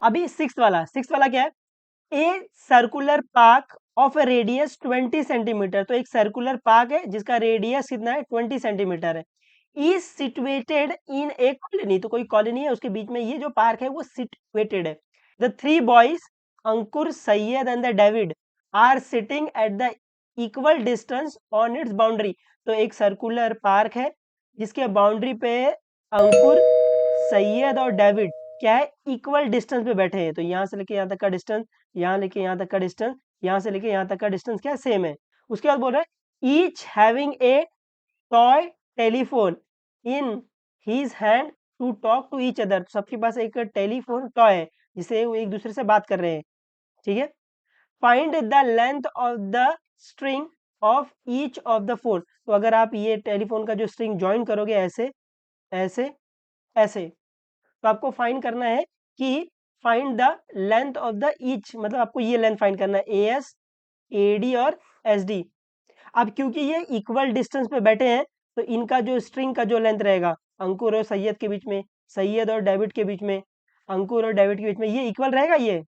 अभी सिक्स वाला क्या है? A circular park of A radius 20 centimetre. तो एक सर्कुलर पार्क है जिसका रेडियस कितना है? 20 सेंटीमीटर है। Is situated in A colony. तो कोई कॉलोनी है, उसके बीच में ये जो पार्क है वो सिचुएटेड है। The three boys, Ankur, Syed and the David, are sitting at the equal distance on its boundary. तो एक सर्कुलर पार्क है जिसके बाउंड्री पे अंकुर, सैयद और डेविड क्या है? इक्वल डिस्टेंस पे बैठे हैं। तो यहाँ से लेके यहाँ तक का डिस्टेंस, यहाँ लेके यहाँ तक का डिस्टेंस, यहाँ से लेके यहाँ तक का डिस्टेंस क्या सेम है। उसके बाद बोल रहा है each having a toy telephone in his hand to talk to each other. सबके पास एक टेलीफोन टॉय है जिसे वो एक दूसरे से बात कर रहे हैं। ठीक है। Find the length of the string of each of the phone. तो अगर आप ये टेलीफोन का जो स्ट्रिंग ज्वाइन करोगे ऐसे ऐसे ऐसे, तो आपको फाइंड करना है कि find the length of the each, मतलब आपको ये लेंथ फाइंड करना है, ए एस, ए डी और एस डी। अब क्योंकि ये इक्वल डिस्टेंस पे बैठे हैं तो इनका जो स्ट्रिंग का जो लेंथ रहेगा, अंकुर और सैयद के बीच में, सैयद और डेविड के बीच में, अंकुर और डेविड के बीच में, ये इक्वल रहेगा ये।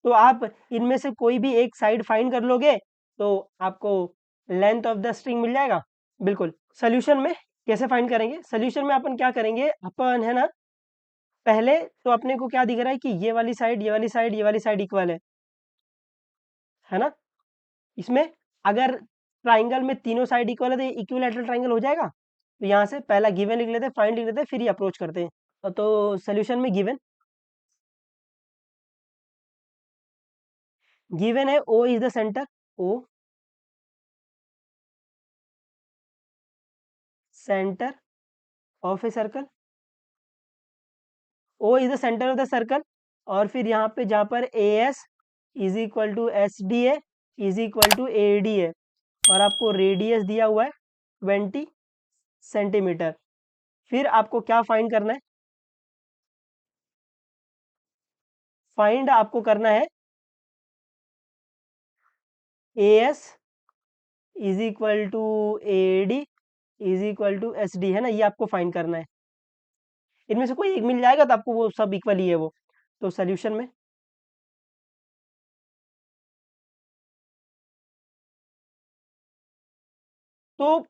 तो आप इनमें से कोई भी एक साइड फाइंड कर लोगे तो आपको लेंथ ऑफ द स्ट्रिंग मिल जाएगा। बिल्कुल। सोल्यूशन में कैसे फाइंड करेंगे? सोल्यूशन में अपन क्या करेंगे, अपन है ना, पहले तो अपने को क्या दिख रहा है कि ये वाली साइड, ये वाली साइड, ये वाली साइड इक्वल है ना। इसमें अगर ट्राइंगल में तीनों साइड इक्वल है तो इक्विलैटरल ट्राइंगल हो जाएगा। तो यहाँ से पहला गिवन लिख लेते हैं, फाइंड लिख लेते हैं, फिर ही अप्रोच करते हैं। तो सोल्यूशन में गिवन है O is the centre, O centre of a circle, O is the centre of the circle. और फिर यहाँ पे जहाँ पर A S is equal to S D है is equal to A D है, और आपको रेडियस दिया हुआ है 20 सेंटीमीटर। फिर आपको क्या फाइंड करना है? फाइंड आपको करना है A S is equal to A D is equal to S D, है ना, ये आपको फाइंड करना है। इनमें से कोई एक मिल जाएगा तो आपको वो सब इक्वल ही है वो। तो सोल्यूशन में तो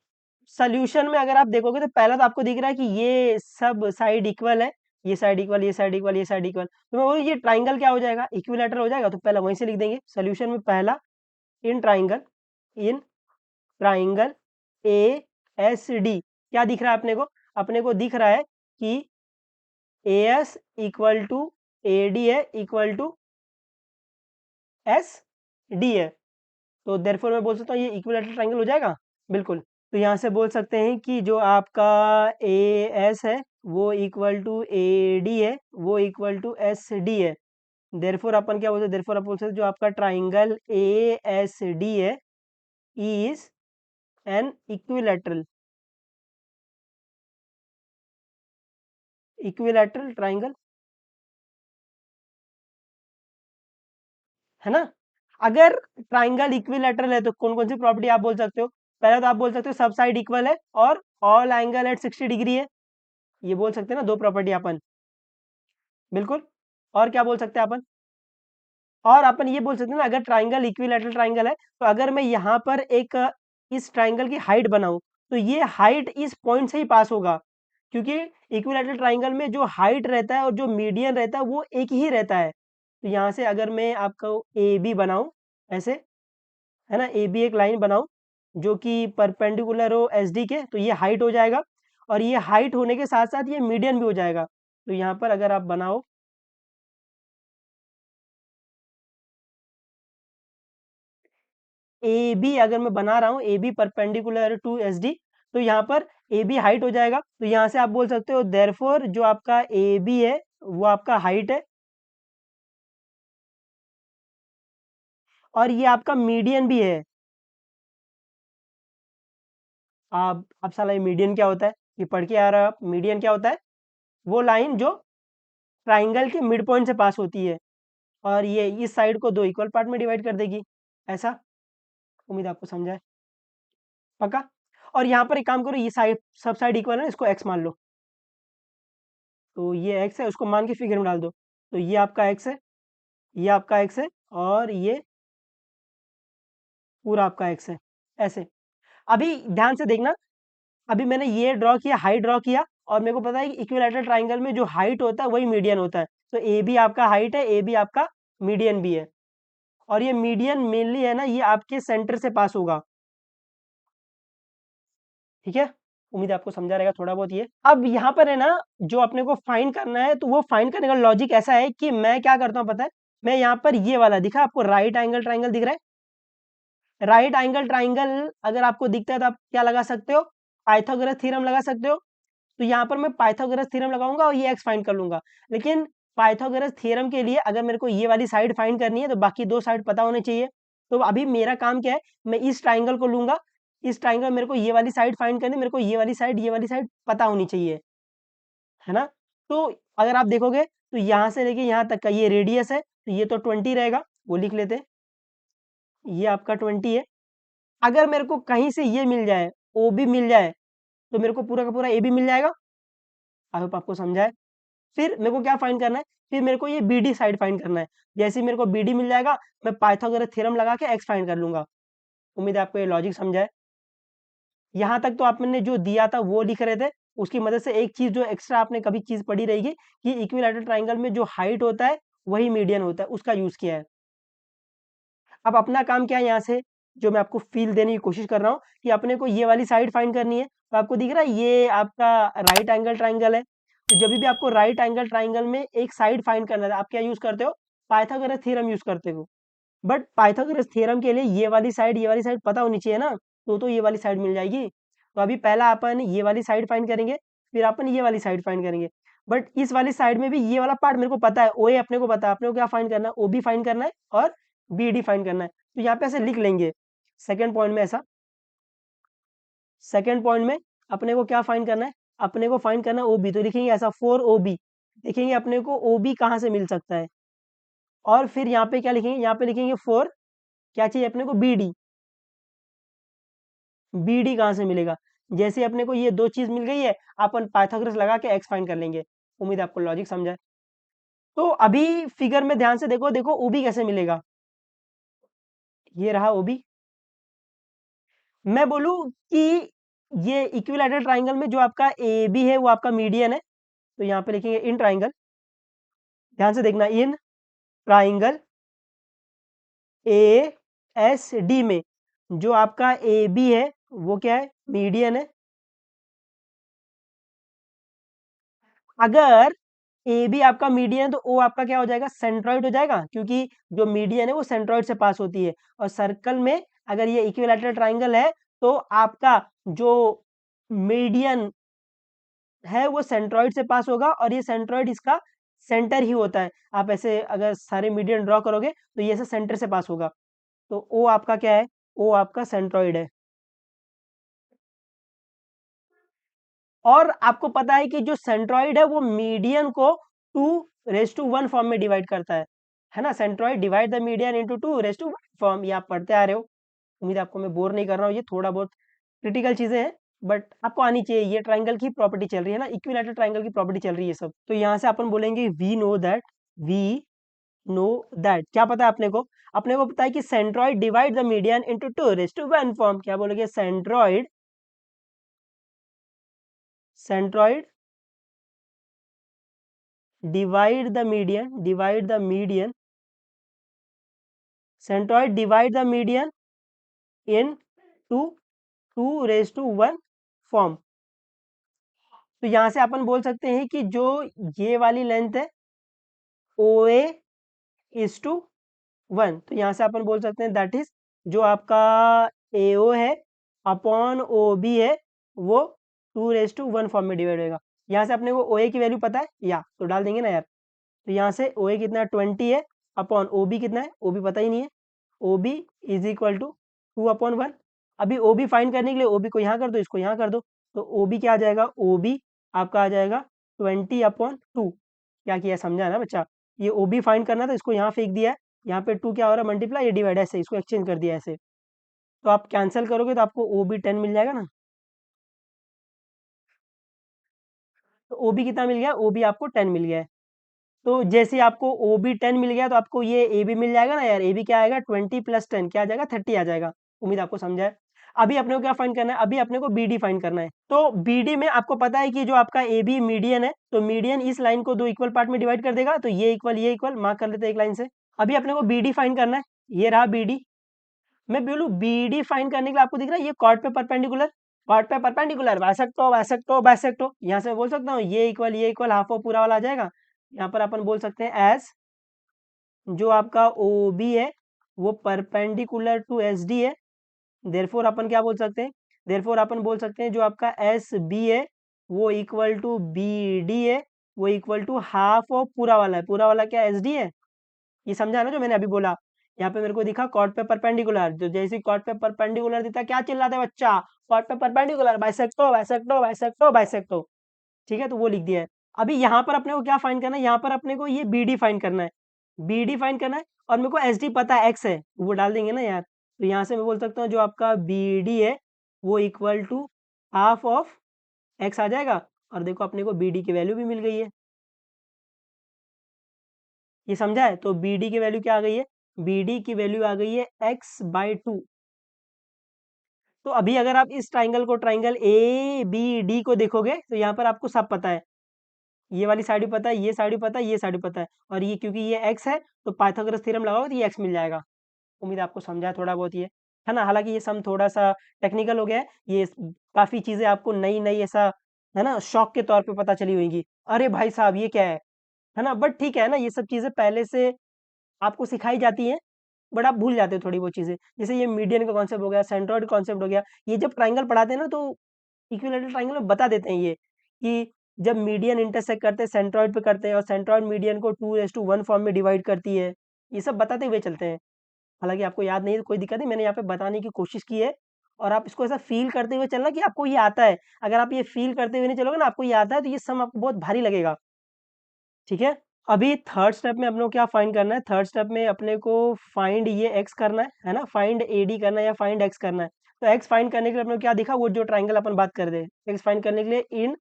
सोल्यूशन में अगर आप देखोगे तो पहला तो आपको दिख रहा है कि ये सब साइड इक्वल है, ये साइड इक्वल, ये साइड इक्वल, ये साइड इक्वल। तो मैं बोलूँ ये ट्राइंगल क्या हो जाएगा? इक्विलैटरल हो जाएगा। तो पहला वहीं से लिख देंगे सोल्यूशन में, पहला in triangle, in triangle A S D क्या दिख रहा है अपने को? अपने को दिख रहा है कि A S equal to A D है इक्वल टू एस डी है। तो देयरफॉर मैं बोल सकता हूँ ये इक्विलैटरल ट्राइंगल हो जाएगा। बिल्कुल। तो यहाँ से बोल सकते हैं कि जो आपका ए एस है वो इक्वल टू ए डी है, वो इक्वल टू एस डी है। देयरफॉर अपन क्या बोलते हैं? देयरफॉर आप बोल सकते हैं जो आपका ट्राइंगल ए एस डी है is an equilateral, equilateral triangle, है ना। अगर ट्राइंगल इक्विलैटरल है तो कौन कौन सी प्रॉपर्टी आप बोल सकते हो? पहले तो आप बोल सकते हो सब साइड इक्वल है और ऑल एंगल एट 60 डिग्री है, ये बोल सकते हैं ना, दो प्रॉपर्टी अपन। बिल्कुल। और क्या बोल सकते हैं अपन? और अपन ये बोल सकते हैं ना, अगर ट्राइंगल इक्विलैटरल ट्राइंगल है तो अगर मैं यहाँ पर एक इस ट्राइंगल की हाइट बनाऊं तो ये हाइट इस पॉइंट से ही पास होगा, क्योंकि इक्विलैटरल ट्राइंगल में जो हाइट रहता है और जो मीडियन रहता है वो एक ही रहता है। तो यहाँ से अगर मैं आपको ए बी बनाऊं ऐसे, है ना, ए बी एक लाइन बनाऊं जो कि परपेंडिकुलर हो एस डी के, तो ये हाइट हो जाएगा, और ये हाइट होने के साथ साथ ये मीडियन भी हो जाएगा। तो यहाँ पर अगर आप बनाओ ए बी, अगर मैं बना रहा हूँ A B perpendicular to S D, तो यहाँ पर ए बी हाइट हो जाएगा। तो यहाँ से आप बोल सकते हो देयरफॉर जो आपका ए बी है वो आपका हाइट है, और ये आपका मीडियन भी है। आप अब साला ये मीडियन क्या होता है ये पढ़ के आ रहा है आप? मीडियन क्या होता है? वो लाइन जो ट्राइंगल के मिड पॉइंट से पास होती है और ये इस साइड को दो इक्वल पार्ट में डिवाइड कर देगी, ऐसा। उम्मीद आपको समझा है। पक्का। और यहाँ पर एक काम करो, ये साइड सब साइड इक्वल है ना, इसको एक्स मान लो। तो ये एक्स है, उसको मान के फिगर में डाल दो। तो ये आपका x है, ये आपका x है, और ये पूरा आपका x है, ऐसे। अभी ध्यान से देखना, अभी मैंने ये ड्रॉ किया, हाइट ड्रॉ किया, और मेरे को पता है कि इक्विलैटरल ट्राइंगल में जो हाइट होता है वही मीडियन होता है, तो ए भी आपका हाइट है, ए भी आपका मीडियन भी है, और ये मीडियन मेनली है ना, ये आपके सेंटर से पास होगा। ठीक है, उम्मीद है आपको समझा रहेगा थोड़ा बहुत ये। अब यहाँ पर है ना, जो अपने को फाइंड करना है, तो वो फाइंड करने का लॉजिक ऐसा है कि मैं क्या करता हूँ पता है, मैं यहाँ पर ये वाला दिखा आपको, राइट एंगल ट्राइंगल दिख रहा है, राइट एंगल ट्राइंगल अगर आपको दिखता है तो आप क्या लगा सकते हो, पाइथागोरस थ्योरम लगा सकते हो। तो यहाँ पर मैं पाइथागोरस थ्योरम लगाऊंगा और ये एक्स फाइंड कर लूंगा, लेकिन पाइथागोरस थ्योरम के लिए अगर मेरे को ये वाली साइड फाइंड करनी है तो बाकी दो साइड पता होने चाहिए। तो अभी मेरा काम क्या है, मैं इस ट्राइंगल को लूंगा, इस ट्राइंगल मेरे को ये वाली साइड फाइंड करनी, मेरे को ये वाली साइड पता होनी चाहिए, है ना। तो अगर आप देखोगे तो यहाँ से लेके यहाँ तक का ये रेडियस है, तो ये तो 20 रहेगा, वो लिख लेते हैं, ये आपका 20 है। अगर मेरे को कहीं से ये मिल जाए, ओ भी मिल जाए, तो मेरे को पूरा का पूरा ए भी मिल जाएगा। आई होप आपको समझा है। फिर मेरे को क्या फाइंड करना है, फिर मेरे को ये बी डी साइड फाइंड करना है। जैसे ही मेरे को बी डी मिल जाएगा, मैं पाइथागोरस थ्योरम लगा के एक्स फाइंड कर लूंगा। उम्मीद है आपको ये लॉजिक समझा है। यहाँ तक तो आपने जो दिया था वो लिख रहे थे, उसकी मदद से एक चीज जो एक्स्ट्रा आपने कभी चीज पढ़ी रहेगी कि इक्विलैटरल ट्राइंगल में जो हाइट होता है वही मीडियन होता है, उसका यूज किया है। अब अपना काम क्या है, यहाँ से जो मैं आपको फील देने की कोशिश कर रहा हूँ कि अपने को ये वाली साइड फाइंड करनी है। तो आपको दिख रहा है ये आपका राइट एंगल ट्राइंगल है, तो जब भी आपको राइट एंगल ट्राइंगल में एक साइड फाइंड करना है, आप क्या यूज करते हो, पाइथागोरस थ्योरम यूज करते हो। बट पाइथागोरस थ्योरम के लिए ये वाली साइड पता होनी चाहिए ना, तो ये वाली साइड मिल जाएगी। तो अभी पहला अपन ये वाली साइड फाइंड करेंगे, फिर अपन ये वाली साइड फाइंड करेंगे। बट इस वाली साइड में भी ये वाला पार्ट मेरे को पता है, ओ ए अपने को पता है, अपने को क्या फाइंड करना है, ओ बी फाइंड करना है और बी डी फाइंड करना है। तो यहाँ पे ऐसे लिख लेंगे सेकेंड पॉइंट में, ऐसा सेकेंड पॉइंट में अपने को क्या फाइंड करना है, अपने को फाइंड करना है ओ बी, तो लिखेंगे ऐसा फोर ओ बी, लिखेंगे अपने को ओ बी कहाँ से मिल सकता है। और फिर यहाँ पे क्या लिखेंगे, यहाँ पे लिखेंगे फोर, क्या चाहिए अपने को, बी डी, बी डी कहाँ से मिलेगा। जैसे अपने को ये दो चीज मिल गई है, अपन पाइथागोरस लगा के एक्स फाइंड कर लेंगे। उम्मीद है आपको लॉजिक समझा है। तो अभी फिगर में ध्यान से देखो, देखो ओबी कैसे मिलेगा, ये रहा ओबी। मैं बोलूं कि ये इक्विलैटरल ट्राइंगल में जो आपका ए बी है वो आपका मीडियन है, तो यहाँ पे लिखेंगे इन ट्राइंगल, ध्यान से देखना, in triangle A S D में जो आपका ए बी है वो क्या है, मीडियन है। अगर ए बी आपका मीडियन है तो ओ आपका क्या हो जाएगा, सेंट्रॉइड हो जाएगा, क्योंकि जो मीडियन है वो सेंट्रॉइड से पास होती है। और सर्कल में अगर ये इक्विलैटरल ट्राइंगल है तो आपका जो मीडियन है वो सेंट्रॉइड से पास होगा, और ये सेंट्रॉइड इसका सेंटर ही होता है। आप ऐसे अगर सारे मीडियन ड्रॉ करोगे तो ये ऐसे सेंटर से पास होगा, तो ओ आपका क्या है, ओ आपका सेंट्रॉइड है। और आपको पता है कि जो सेंट्रॉइड है वो मीडियन को 2:1 फॉर्म में डिवाइड करता है ना, centroid divide the median into 2:1 form, ये आप पढ़ते आ रहे हो। उम्मीद है आपको मैं बोर नहीं कर रहा हूँ, ये थोड़ा बहुत क्रिटिकल चीजें हैं बट आपको आनी चाहिए। ये ट्राइंगल की प्रॉपर्टी चल रही है ना, इक्विलैटरल ट्राइंगल की प्रॉपर्टी चल रही है सब। तो यहाँ से अपन बोलेंगे वी नो दैट क्या पता है अपने को, अपने को पता है कि centroid divide the median into 2:1 form. क्या बोलोगे, centroid, centroid divide the median, centroid divide the median in 2:1 form. तो यहां से अपन बोल सकते हैं कि जो ये वाली लेंथ है ओ ए:1, तो यहां से अपन बोल सकते हैं दैट इज जो आपका एओ है अपॉन ओ बी है वो 2:1 फॉर्म में डिवाइड होगा। यहाँ से अपने को ओ ए की वैल्यू पता है, या तो डाल देंगे ना यार। तो यहाँ से ओ ए कितना है, 20 है, अपॉन ओ बी कितना है, ओ बी पता ही नहीं है, O B is equal to 2/1। अभी ओ बी फाइंड करने के लिए ओ बी को यहाँ कर दो, इसको यहाँ कर दो, तो ओ बी क्या आ जाएगा, ओ बी आपका आ जाएगा 20/2। क्या किया समझा ना बच्चा, ये ओ बी फाइंड करना था, इसको यहाँ फेंक दिया है, यहाँ पे 2 क्या हो रहा है, मल्टीप्लाई, ये डिवाइड, ऐसे इसको एक्सचेंज कर दिया ऐसे। तो आप कैंसिल करोगे तो आपको ओ बी 10 मिल जाएगा ना। तो ओ बी कितना मिल गया, ओ बी आपको 10 मिल गया है। तो जैसे आपको ओ बी 10 मिल गया तो आपको ये ए बी मिल जाएगा ना यार। ए बी क्या आएगा, 20 + 10 क्या आ जाएगा, 30 आ जाएगा। उम्मीद आपको समझा है। अभी अपने को क्या फाइंड करना है, अभी अपने को बी डी फाइंड करना है। तो बी डी में आपको पता है कि जो आपका ए बी मीडियन है, तो मीडियन इस लाइन को 2 इक्वल पार्ट में डिवाइड कर देगा, तो ये इक्वल मार्क कर लेते हैं एक लाइन से। अभी अपने को बी डी फाइंड करना है, ये रहा बी डी। मैं बोलूँ बी डी फाइंड करने के लिए आपको दिख रहा है ये कॉर्ड पे परपेंडिकुलर, कॉर्ड पे परपेंडिकुलर बाइसेक्टो बाइसेक्टो बाइसेक्टो, यहाँ से मैं बोल सकता हूँ ये इक्वल हाफ ऑफ पूरा वाला आ जाएगा। यहाँ पर अपन बोल सकते हैं एज जो आपका ओ बी है वो परपेंडिकुलर टू एस डी है, देयरफॉर अपन क्या बोल सकते हैं, देयरफॉर अपन बोल सकते हैं जो आपका एस बी है वो इक्वल टू बी डी है, वो इक्वल टू हाफ ऑफ पूरा वाला है। पूरा वाला क्या एस डी है, ये समझा ना जो मैंने अभी बोला। यहाँ पे मेरे को दिखा कॉर्ड पे परपेंडिकुलर, जो जैसे कॉर्ड पे परपेंडिकुलर दिखता है क्या चिल्लाते हैं बच्चा, कॉर्ड पे परपेंडिकुलर बाइसेक्टो बाइसेक्टो बाइसेक्टो बाइसेक्टो। ठीक है, तो वो लिख दिया है। अभी यहाँ पर अपने को क्या फाइंड करना है, यहाँ पर अपने को ये बी डी फाइंड करना है, बी डी फाइंड करना है। और मेरे को एस डी पता है एक्स है, वो डाल देंगे ना यार। तो यहाँ से मैं बोल सकता हूँ जो आपका बी डी है वो equal to half of X आ जाएगा। और देखो अपने को बी डी की वैल्यू भी मिल गई है, ये समझा है। तो बी डी की वैल्यू क्या आ गई है, बी डी की वैल्यू आ गई है x/2। तो अभी अगर आप इस ट्राइंगल को, ट्राइंगल ए बी डी को देखोगे तो यहाँ पर आपको सब पता है, ये वाली साइड भी पता है, ये साइड भी पता है, ये साइड भी पता है। और ये क्योंकि ये x है तो पाइथागोरस थ्योरम लगाओगे तो ये x मिल जाएगा। उम्मीद है आपको समझा है थोड़ा बहुत ये, है ना। हालांकि ये सम थोड़ा सा टेक्निकल हो गया है, ये काफ़ी चीज़ें आपको नई नई ऐसा, है ना, शौक के तौर पे पता चली होंगी, अरे भाई साहब ये क्या है ना। बट ठीक है ना, ये सब चीज़ें पहले से आपको सिखाई जाती हैं, बट आप भूल जाते हो थोड़ी बहुत चीज़ें। जैसे ये मीडियन का कॉन्सेप्ट हो गया, सेंट्रॉइड कॉन्सेप्ट हो गया, ये जब ट्राइंगल पढ़ाते हैं ना तो इक्विलैटरल ट्राइंगल में बता देते हैं ये, कि जब मीडियन इंटरसेक्ट करते हैं सेंट्रॉइड पे करते हैं और सेंट्रॉइड मीडियन को 2:1 फॉर्म में डिवाइड करती है, ये सब बताते हुए चलते हैं। हालाँकि आपको याद नहीं है तो कोई दिक्कत नहीं, मैंने यहाँ पे बताने की कोशिश की है। और आप इसको ऐसा फ़ील करते हुए चलना कि आपको ये आता है। अगर आप ये फ़ील करते हुए नहीं चलोगे ना, आपको ये आता है तो ये सम आपको बहुत भारी लगेगा। ठीक है? अभी थर्ड स्टेप में अपने को क्या फाइंड करना है, थर्ड स्टेप में अपने को फाइंड ये एक्स करना है ना, फाइंड ए डी करना है या फाइंड एक्स करना है। तो एक्स फाइंड करने के लिए अपने को क्या दिखा, वो जो ट्राइंगल अपन बात कर रहे हैं, एक्स फाइंड करने के लिए in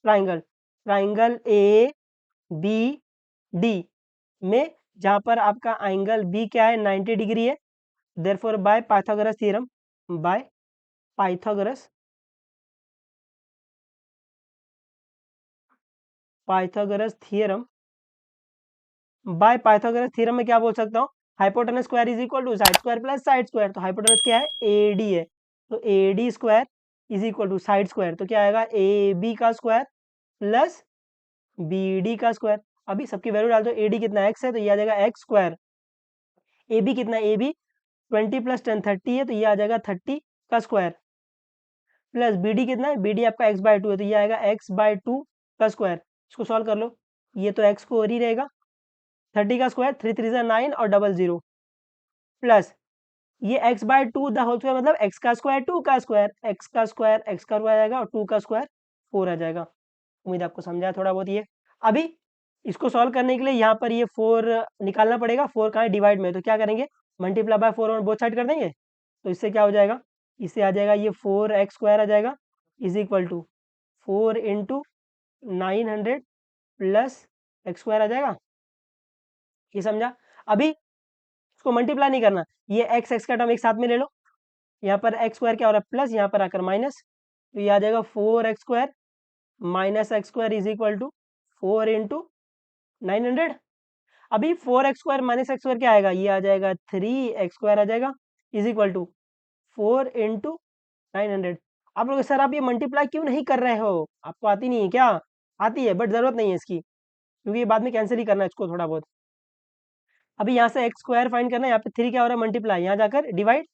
triangle, triangle A B D में जहाँ पर आपका एंगल बी क्या है, 90 डिग्री है, therefore by Pythagoras theorem, by Pythagoras Pythagoras theorem, by Pythagoras theorem में क्या बोल सकता हूँ, hypotenuse square is equal to side square plus side square. तो हाइपोटेनस क्या है, ए डी है, तो A D square is equal to side square, तो क्या आएगा ए बी का स्क्वायर प्लस बी डी का स्क्वायर। अभी सबकी वैल्यू डाल दो, ए डी कितना एक्स है तो ये आ जाएगा एक्स स्क्वायर, ए बी कितना, ए बी 20 + 10 30 है तो ये आ जाएगा 30 का स्क्वायर, प्लस बी डी कितना है, बी डी आपका x/2 है तो ये आएगा x/2 का स्क्वायर। इसको सॉल्व कर लो, ये तो x को और ही रहेगा, 30 का स्क्वायर 3 3 9 और डबल जीरो, प्लस ये x/2 द होल स्क्वायर मतलब x का स्क्वायर 2 का स्क्वायर, x का स्क्वायर x का स्क्वायर आएगा और 2 का स्क्वायर 4 आ जाएगा। उम्मीद आपको समझा है थोड़ा बहुत ये। अभी इसको सॉल्व करने के लिए यहाँ पर ये 4 निकालना पड़ेगा, 4 कहाँ है, डिवाइड में, तो क्या करेंगे, मल्टीप्लाई बाय 4 और बोथ साइड कर देंगे। तो इससे क्या हो जाएगा, इससे आ जाएगा ये 4x² आ जाएगा is equal to 4 into 900 plus x² आ जाएगा, ये समझा। अभी इसको मल्टीप्लाई नहीं करना, ये x का टर्म एक साथ में ले लो, यहाँ पर x² क्या हो रहा है प्लस, यहाँ पर आकर माइनस, तो ये आ जाएगा 4x² minus x² is equal to 4 into 900। अभी 4x² माइनस x² क्या आएगा, ये आ जाएगा 3x² आ जाएगा इज इक्वल टू 4 इंटू 900। आप लोग सर आप ये मल्टीप्लाई क्यों नहीं कर रहे हो, आपको आती नहीं है क्या, आती है बट ज़रूरत नहीं है इसकी, क्योंकि ये बाद में कैंसिल ही करना है इसको थोड़ा बहुत। अभी यहाँ से x² फाइंड करना है, यहाँ पे 3 क्या हो रहा है मल्टीप्लाई, यहाँ जाकर डिवाइड,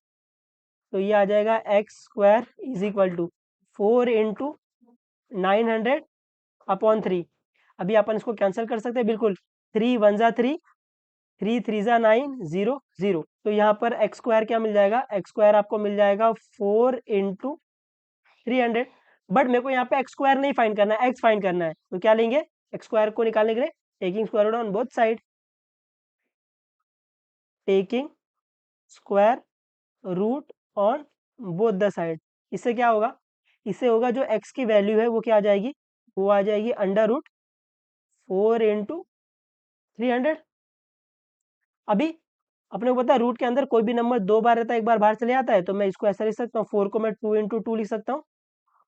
तो ये आ जाएगा x² is equal to 4 into 900 upon 3। अभी अपन इसको कैंसिल कर सकते हैं बिल्कुल, 3 1 जा 3, 3 3 जा 9 0 0, तो यहाँ पर x² क्या मिल जाएगा, x² आपको मिल जाएगा 4 इंटू 300। बट मेरे को यहाँ पे x² नहीं फाइंड करना है, x फाइंड करना है, तो क्या लेंगे, x² को निकालने के लिए taking square root on both side, taking square root on both the side. इससे क्या होगा, इससे होगा जो x की वैल्यू है वो क्या आ जाएगी, वो आ जाएगी अंडर रूट 4 इंटू 300। अभी अपने को पता है रूट के अंदर कोई भी नंबर 2 बार रहता है, एक बार बाहर चले जाता है, तो मैं इसको ऐसा लिख सकता हूँ, 4 को मैं 2 × 2 लिख सकता हूँ।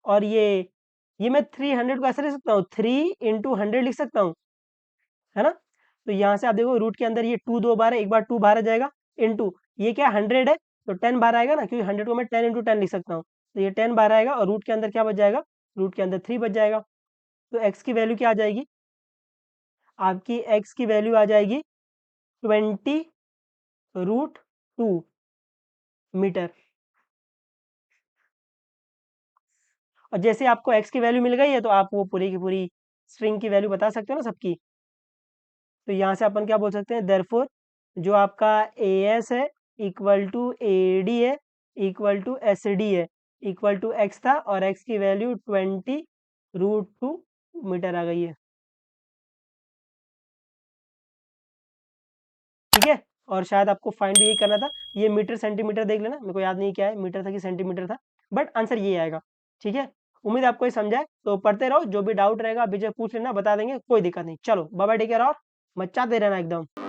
और ये मैं 300 को ऐसा लिख सकता हूँ, 3 × 100 लिख सकता हूँ, है ना। तो यहाँ से आप देखो रूट के अंदर ये 2 2 बार है, एक बार 2 बाहर आ जाएगा, इंटू ये क्या 100 है, तो 10 बार आएगा ना, क्योंकि 100 को मैं 10 × 10 लिख सकता हूँ। तो ये 10 बार आएगा और रूट के अंदर क्या बच जाएगा, रूट के अंदर 3 बच जाएगा। तो एक्स की वैल्यू क्या आ जाएगी, आपकी एक्स की वैल्यू आ जाएगी 20√2 मीटर। और जैसे आपको एक्स की वैल्यू मिल गई है, तो आप वो पूरी की पूरी स्ट्रिंग की वैल्यू बता सकते हो ना सबकी। तो यहाँ से अपन क्या बोल सकते हैं, देयरफॉर जो आपका ए एस है इक्वल टू ए डी है इक्वल टू एस डी है इक्वल टू एक्स था, और एक्स की वैल्यू 20√2 मीटर आ गई है। ठीक है। और शायद आपको फाइंड भी यही करना था, ये मीटर सेंटीमीटर देख लेना, मेरे को याद नहीं क्या है, मीटर था कि सेंटीमीटर था, बट आंसर ये आएगा। ठीक है। उम्मीद है आपको ये समझा है, तो पढ़ते रहो, जो भी डाउट रहेगा अभी जो पूछ लेना, बता देंगे, कोई दिक्कत नहीं। चलो बाय बाय, टेक केयर, और मचाते रहना एकदम।